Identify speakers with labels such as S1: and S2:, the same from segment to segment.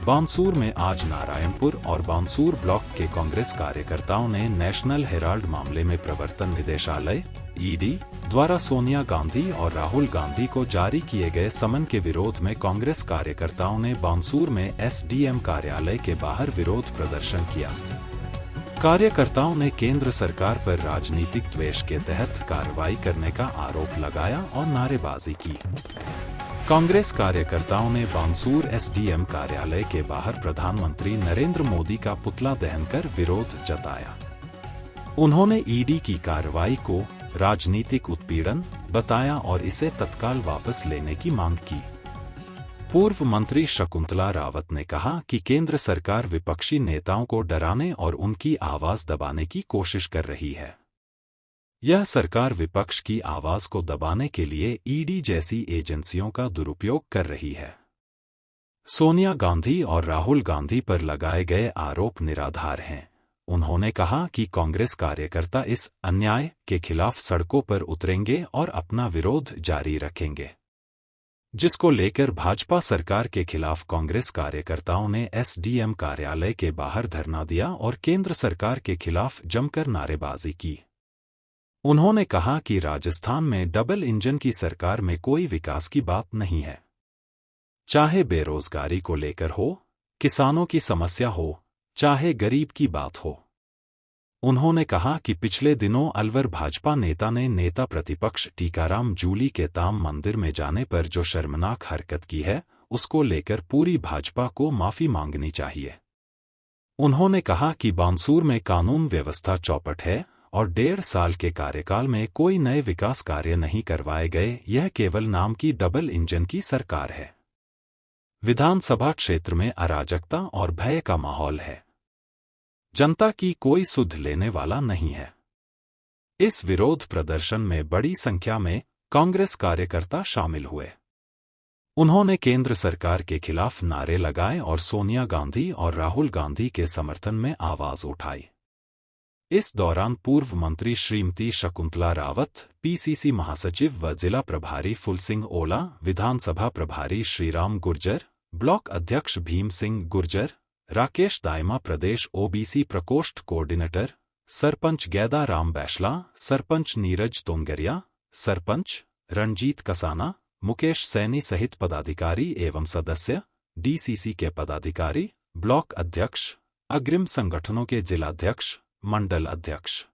S1: बानसूर में आज नारायणपुर और बानसूर ब्लॉक के कांग्रेस कार्यकर्ताओं ने नेशनल हेराल्ड मामले में प्रवर्तन निदेशालय (ईडी) द्वारा सोनिया गांधी और राहुल गांधी को जारी किए गए समन के विरोध में कांग्रेस कार्यकर्ताओं ने बानसूर में एसडीएम कार्यालय के बाहर विरोध प्रदर्शन किया। कार्यकर्ताओं ने केंद्र सरकार पर राजनीतिक द्वेष के तहत कार्रवाई करने का आरोप लगाया और नारेबाजी की। कांग्रेस कार्यकर्ताओं ने बानसूर एसडीएम कार्यालय के बाहर प्रधानमंत्री नरेंद्र मोदी का पुतला दहन कर विरोध जताया। उन्होंने ईडी की कार्रवाई को राजनीतिक उत्पीड़न बताया और इसे तत्काल वापस लेने की मांग की। पूर्व मंत्री शकुंतला रावत ने कहा कि केंद्र सरकार विपक्षी नेताओं को डराने और उनकी आवाज दबाने की कोशिश कर रही है। यह सरकार विपक्ष की आवाज को दबाने के लिए ईडी जैसी एजेंसियों का दुरुपयोग कर रही है। सोनिया गांधी और राहुल गांधी पर लगाए गए आरोप निराधार हैं। उन्होंने कहा कि कांग्रेस कार्यकर्ता इस अन्याय के खिलाफ सड़कों पर उतरेंगे और अपना विरोध जारी रखेंगे, जिसको लेकर भाजपा सरकार के खिलाफ कांग्रेस कार्यकर्ताओं ने एसडीएम कार्यालय के बाहर धरना दिया और केंद्र सरकार के खिलाफ जमकर नारेबाजी की। उन्होंने कहा कि राजस्थान में डबल इंजन की सरकार में कोई विकास की बात नहीं है, चाहे बेरोजगारी को लेकर हो, किसानों की समस्या हो, चाहे गरीब की बात हो। उन्होंने कहा कि पिछले दिनों अलवर भाजपा नेता ने नेता प्रतिपक्ष टीकाराम जूली के ताम मंदिर में जाने पर जो शर्मनाक हरकत की है, उसको लेकर पूरी भाजपा को माफी मांगनी चाहिए। उन्होंने कहा कि बानसूर में कानून व्यवस्था चौपट है और 1.5 साल के कार्यकाल में कोई नए विकास कार्य नहीं करवाए गए। यह केवल नाम की डबल इंजन की सरकार है। विधानसभा क्षेत्र में अराजकता और भय का माहौल है। जनता की कोई सुध लेने वाला नहीं है। इस विरोध प्रदर्शन में बड़ी संख्या में कांग्रेस कार्यकर्ता शामिल हुए। उन्होंने केंद्र सरकार के खिलाफ नारे लगाए और सोनिया गांधी और राहुल गांधी के समर्थन में आवाज उठाई। इस दौरान पूर्व मंत्री श्रीमती शकुंतला रावत, पीसीसी महासचिव व जिला प्रभारी फुल सिंह ओला, विधानसभा प्रभारी श्रीराम गुर्जर, ब्लॉक अध्यक्ष भीम सिंह गुर्जर, राकेश दायमा प्रदेश ओबीसी प्रकोष्ठ कोऑर्डिनेटर, सरपंच गैदा राम बैशला, सरपंच नीरज तोंगरिया, सरपंच रणजीत कसाना, मुकेश सैनी सहित पदाधिकारी एवं सदस्य, डीसीसी के पदाधिकारी, ब्लॉक अध्यक्ष, अग्रिम संगठनों के जिलाध्यक्ष, मंडल अध्यक्ष,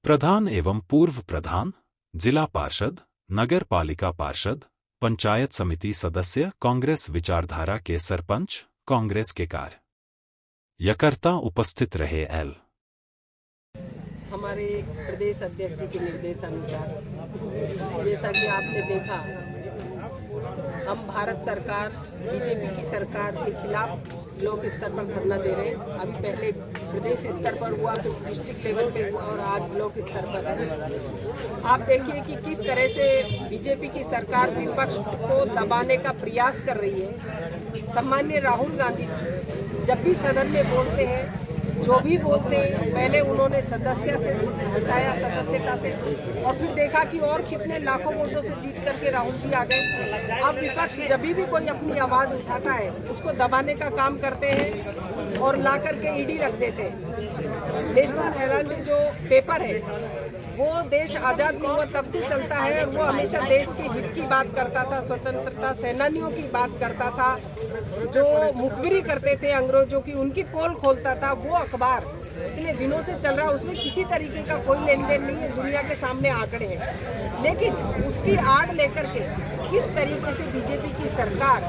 S1: प्रधान एवं पूर्व प्रधान, जिला पार्षद, नगर पालिका पार्षद, पंचायत समिति सदस्य, कांग्रेस विचारधारा के सरपंच, कांग्रेस के कार्यकर्ता उपस्थित रहे।
S2: हमारे प्रदेश अध्यक्ष जी के निर्देशानुसार जैसा कि आपने देखा, हम भारत सरकार बीजेपी की सरकार के खिलाफ ब्लॉक स्तर पर धरना दे रहे हैं। अभी पहले प्रदेश स्तर पर हुआ, तो डिस्ट्रिक्ट लेवल पे हुआ और आज ब्लॉक स्तर पर है। आप देखिए कि किस तरह से बीजेपी की सरकार विपक्ष को दबाने का प्रयास कर रही है। सम्माननीय राहुल गांधी जब भी सदन में बोलते हैं, जो भी बोलते हैं, पहले उन्होंने सदस्यता से और फिर देखा कि और कितने लाखों वोटों से जीत करके राहुल जी आ गए। अब विपक्ष जब भी कोई अपनी आवाज उठाता है, उसको दबाने का काम करते हैं और ला करके ईडी रख देते हैं। नेशनल हेराल्ड में जो पेपर है, वो देश आजाद नहीं हुआ तब से चलता है और वो हमेशा देश के हित की बात करता था, स्वतंत्रता सेनानियों की बात करता था, जो मुखबिरी करते थे अंग्रेजों की, उनकी पोल खोलता था। वो अखबार इतने दिनों से चल रहा है, उसमें किसी तरीके का कोई लेन देन नहीं है, दुनिया के सामने आंकड़े हैं। लेकिन उसकी आड़ लेकर के किस तरीके से बीजेपी की सरकार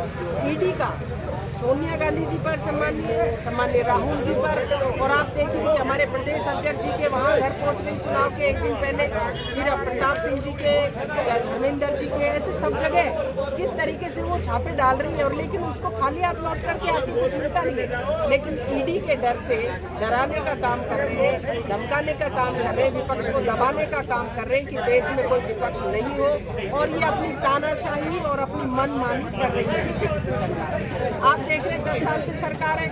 S2: ईडी का सोनिया गांधी जी पर, सम्माननीय राहुल जी पर, और आप देखिए कि हमारे प्रदेश अध्यक्ष जी के वहाँ घर पहुँच गई चुनाव के एक दिन पहले, फिर प्रताप सिंह जी के, धर्मेंद्र जी के, ऐसे सब जगह किस तरीके से वो छापे डाल रही है। और लेकिन उसको खाली हाथ लौट करके आती कुछ मिलता नहीं है। लेकिन ईडी के डर से डराने का काम कर रहे हैं, धमकाने का काम कर रहे हैं, विपक्ष को दबाने का काम कर रहे हैं कि देश में कोई विपक्ष नहीं हो, और ये अपनी तानाशाही और अपनी मनमानी कर रही है बीजेपी की सरकार। आप देख रहे 10 साल से सरकार है,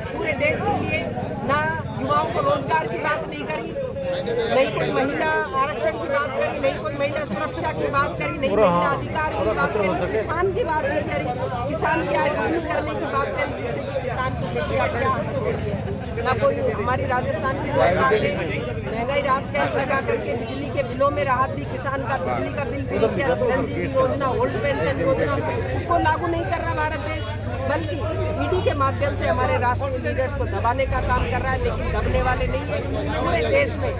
S2: पूरे देश के लिए ना युवाओं को रोजगार की बात नहीं करी, नहीं कोई महिला आरक्षण की बात करी, नहीं कोई महिला सुरक्षा की बात करी, नहीं महिला अधिकार की बात करी, किसान की बात नहीं करी, किसान की आजादी करने की बात करी, जिससे कि किसान की खेती क्या हालत होती है। ना कोई हमारी राजस्थान की सरकार ने महंगाई राहत कैंप लगा करके बिजली के बिलों में राहत दी, किसान का बिजली का बिल फ्री किया, चिरंजीवी योजना, ओल्ड पेंशन योजना उसको लागू नहीं कर रहा भारत देश, बल्कि ईडी के माध्यम से हमारे राष्ट्रीय लीडर्स को दबाने का काम कर रहा है, लेकिन दबने वाले नहीं है। पूरे देश में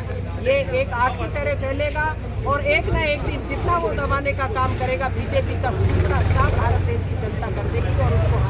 S2: ये एक आग की तरह फैलेगा और एक न एक दिन जितना वो दबाने का काम करेगा बीजेपी का दूसरा साथ भारत देश की जनता कर देगी और उसको